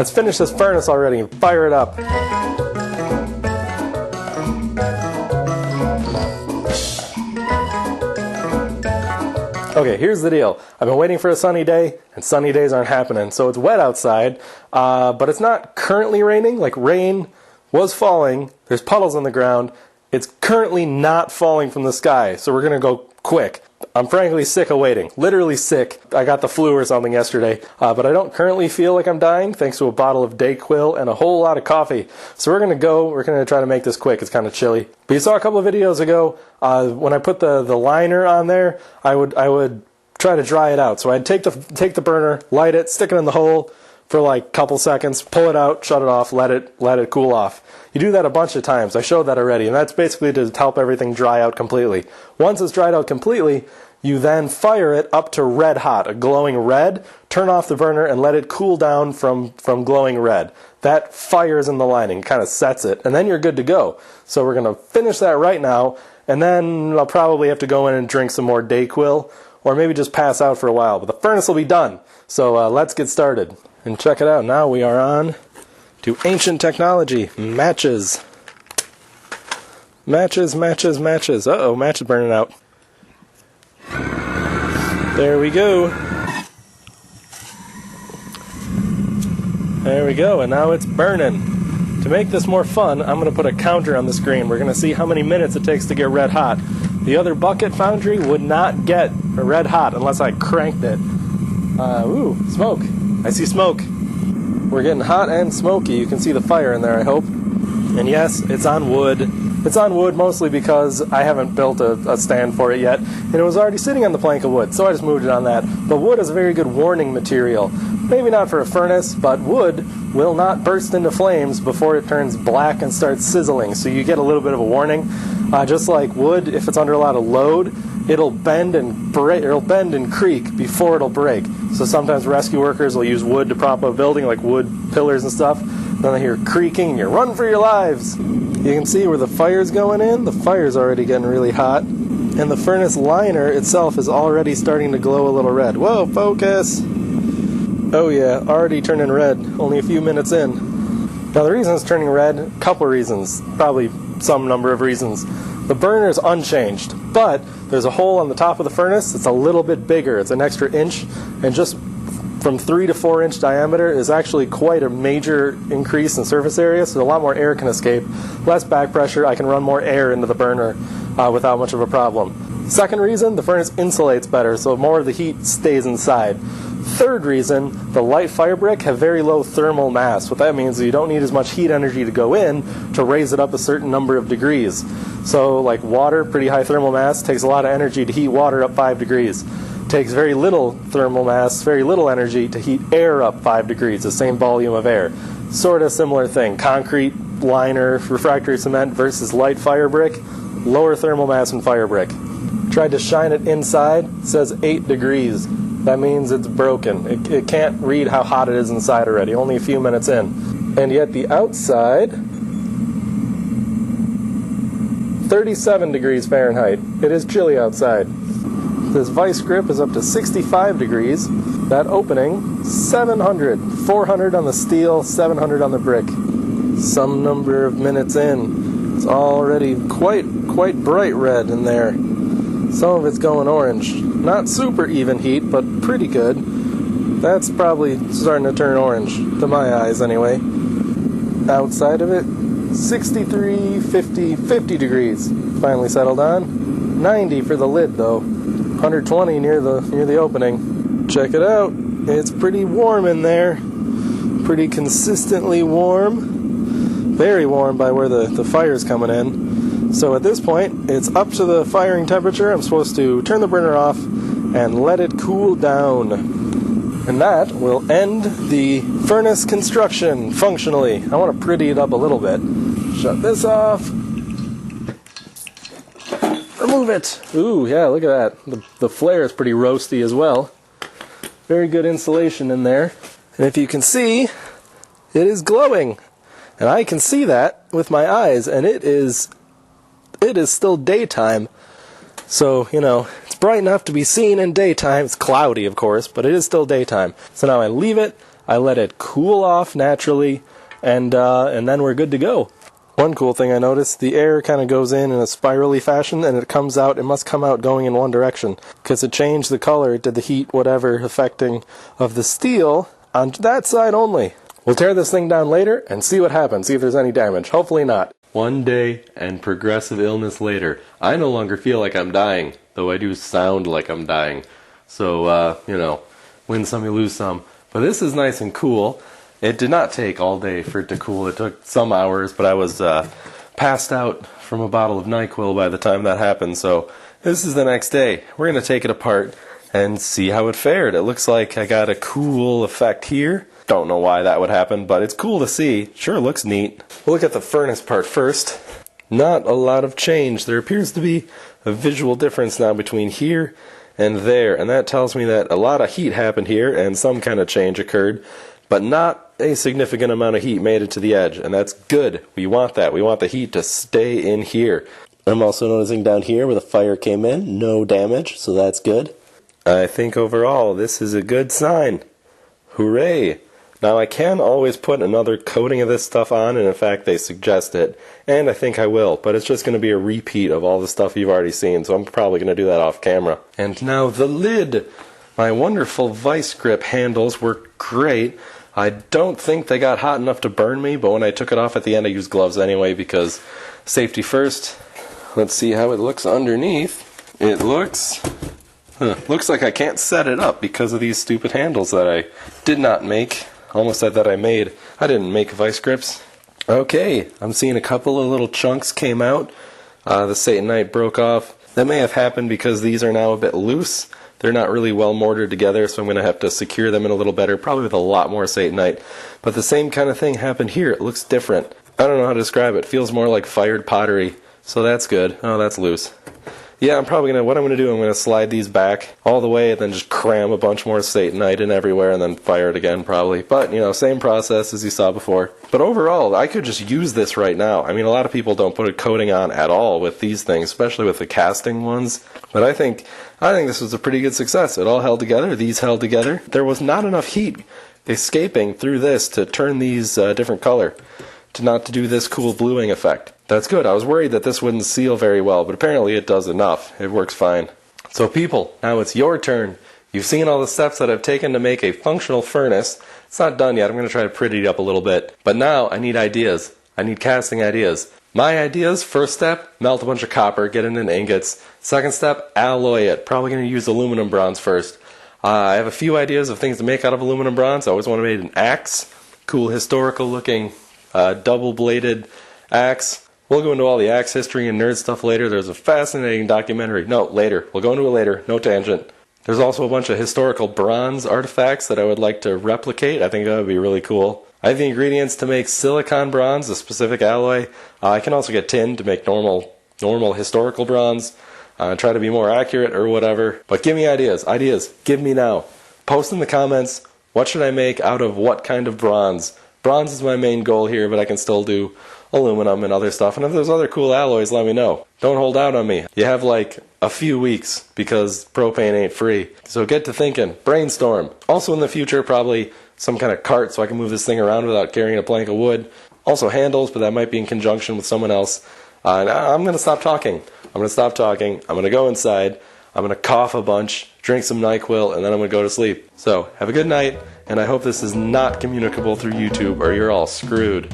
Let's finish this furnace already and fire it up. Okay, here's the deal. I've been waiting for a sunny day, and sunny days aren't happening. So it's wet outside, but it's not currently raining. Like, rain was falling. There's puddles on the ground. It's currently not falling from the sky, so we're going to go quick. I'm frankly sick of waiting. Literally sick. I got the flu or something yesterday, but I don't currently feel like I'm dying thanks to a bottle of Dayquil and a whole lot of coffee. So we're going to try to make this quick. It's kind of chilly. But you saw a couple of videos ago, when I put the liner on there, I would try to dry it out. So I'd take the burner, light it, stick it in the hole for like a couple seconds, pull it out, shut it off, let it cool off. You do that a bunch of times. I showed that already, and that's basically to help everything dry out completely. Once it's dried out completely, you then fire it up to red hot, a glowing red, turn off the burner, and let it cool down from glowing red. That fires in the lining, kind of sets it, and then you're good to go. So we're going to finish that right now, and then I'll probably have to go in and drink some more Dayquil, or maybe just pass out for a while. But the furnace will be done, so let's get started. And check it out, now we are on to ancient technology, matches. Matches. Uh-oh, match is burning out. There we go. There we go, and now it's burning. To make this more fun, I'm going to put a counter on the screen. We're going to see how many minutes it takes to get red hot. The other bucket foundry would not get red hot unless I cranked it. Ooh, smoke. I see smoke. We're getting hot and smoky. You can see the fire in there, I hope. And yes, it's on wood. It's on wood mostly because I haven't built a stand for it yet, and it was already sitting on the plank of wood, so I just moved it on that. But wood is a very good warning material. Maybe not for a furnace, but wood will not burst into flames before it turns black and starts sizzling, so you get a little bit of a warning. Just like wood, if it's under a lot of load, it'll bend and creak before it'll break. So sometimes rescue workers will use wood to prop up a building, like wood pillars and stuff. Then they hear creaking and you run for your lives. You can see where the fire's going in. The fire's already getting really hot. And the furnace liner itself is already starting to glow a little red. Whoa, focus! Oh yeah, already turning red, only a few minutes in. Now the reason it's turning red, a couple of reasons, probably some number of reasons. The burner's unchanged, but there's a hole on the top of the furnace. It's a little bit bigger. It's an extra inch, and just from 3 to 4 inch diameter is actually quite a major increase in surface area, so a lot more air can escape. Less back pressure, I can run more air into the burner without much of a problem. Second reason, the furnace insulates better, so more of the heat stays inside. Third reason, the light fire brick have very low thermal mass. What that means is you don't need as much heat energy to go in to raise it up a certain number of degrees. So like water, pretty high thermal mass, takes a lot of energy to heat water up 5 degrees. Takes very little thermal mass, very little energy to heat air up 5 degrees, the same volume of air. Sort of similar thing. Concrete, liner, refractory cement versus light fire brick, lower thermal mass than fire brick. Tried to shine it inside, it says 8 degrees. That means it's broken. It can't read how hot it is inside already, only a few minutes in. And yet the outside, 37 degrees Fahrenheit. It is chilly outside. This vice grip is up to 65 degrees. That opening, 700. 400 on the steel, 700 on the brick. Some number of minutes in, it's already quite bright red in there. Some of it's going orange. Not super even heat, but pretty good. That's probably starting to turn orange, to my eyes anyway. Outside of it, 63, 50 degrees. Finally settled on. 90 for the lid though. 120 near the opening. Check it out. It's pretty warm in there. Pretty consistently warm. Very warm by where the fire's coming in. So at this point, it's up to the firing temperature. I'm supposed to turn the burner off and let it cool down. And that will end the furnace construction functionally. I want to pretty it up a little bit. Shut this off. Remove it. Ooh, yeah, look at that. The flare is pretty roasty as well. Very good insulation in there. And if you can see, it is glowing. And I can see that with my eyes, and it is still daytime. So, you know, it's bright enough to be seen in daytime. It's cloudy, of course, but it is still daytime. So now I leave it. I let it cool off naturally, and then we're good to go. One cool thing I noticed, the air kind of goes in a spirally fashion, and it comes out, it must come out going in one direction, because it changed the color to the heat, whatever, affecting of the steel on that side only. We'll tear this thing down later and see what happens, see if there's any damage. Hopefully not. One day and progressive illness later. I no longer feel like I'm dying, though I do sound like I'm dying. So, you know, win some, you lose some. But this is nice and cool. It did not take all day for it to cool. It took some hours, but I was passed out from a bottle of NyQuil by the time that happened. So this is the next day. We're going to take it apart and see how it fared. It looks like I got a cool effect here. Don't know why that would happen, but it's cool to see. Sure looks neat. We'll look at the furnace part first. Not a lot of change. There appears to be a visual difference now between here and there, and that tells me that a lot of heat happened here and some kind of change occurred, but not a significant amount of heat made it to the edge, and that's good. We want that. We want the heat to stay in here. I'm also noticing down here where the fire came in, no damage, so that's good. I think overall this is a good sign. Hooray! Now I can always put another coating of this stuff on, and in fact they suggest it, and I think I will, but it's just going to be a repeat of all the stuff you've already seen, so I'm probably going to do that off camera. And now the lid! My wonderful vice grip handles work great. I don't think they got hot enough to burn me, but when I took it off at the end I used gloves anyway because safety first. Let's see how it looks underneath. It looks like I can't set it up because of these stupid handles that I did not make. Almost said that I made. I didn't make vice grips. Okay, I'm seeing a couple of little chunks came out. The Satanite broke off. That may have happened because these are now a bit loose. They're not really well mortared together, so I'm going to have to secure them in a little better, probably with a lot more Satanite. But the same kind of thing happened here. It looks different. I don't know how to describe it. It feels more like fired pottery, so that's good. Oh, that's loose. Yeah, I'm going to slide these back all the way and then just cram a bunch more Satanite in everywhere and then fire it again probably. But, you know, same process as you saw before. But overall, I could just use this right now. I mean, a lot of people don't put a coating on at all with these things, especially with the casting ones. But I think this was a pretty good success. It all held together. These held together. There was not enough heat escaping through this to turn these different color, to do this cool bluing effect. That's good. I was worried that this wouldn't seal very well, but apparently it does enough. It works fine. So people, now it's your turn. You've seen all the steps that I've taken to make a functional furnace. It's not done yet. I'm going to try to pretty it up a little bit. But now I need ideas. I need casting ideas. My ideas, first step, melt a bunch of copper, get it in ingots. Second step, alloy it. Probably going to use aluminum bronze first. I have a few ideas of things to make out of aluminum bronze. I always want to make an axe. Cool historical looking double-bladed axe. We'll go into all the axe history and nerd stuff later. There's a fascinating documentary. No, later. We'll go into it later. No tangent. There's also a bunch of historical bronze artifacts that I would like to replicate. I think that would be really cool. I have the ingredients to make silicon bronze, a specific alloy. I can also get tin to make normal historical bronze. Try to be more accurate or whatever. But give me ideas. Ideas. Give me now. Post in the comments, what should I make out of what kind of bronze? Bronze is my main goal here, but I can still do aluminum and other stuff. And if there's other cool alloys, let me know. Don't hold out on me. You have like a few weeks because propane ain't free. So get to thinking. Brainstorm. Also in the future, probably some kind of cart so I can move this thing around without carrying a plank of wood. Also handles, but that might be in conjunction with someone else. And I'm going to stop talking. I'm going to stop talking. I'm going to go inside. I'm going to cough a bunch, drink some NyQuil, and then I'm going to go to sleep. So have a good night, and I hope this is not communicable through YouTube or you're all screwed.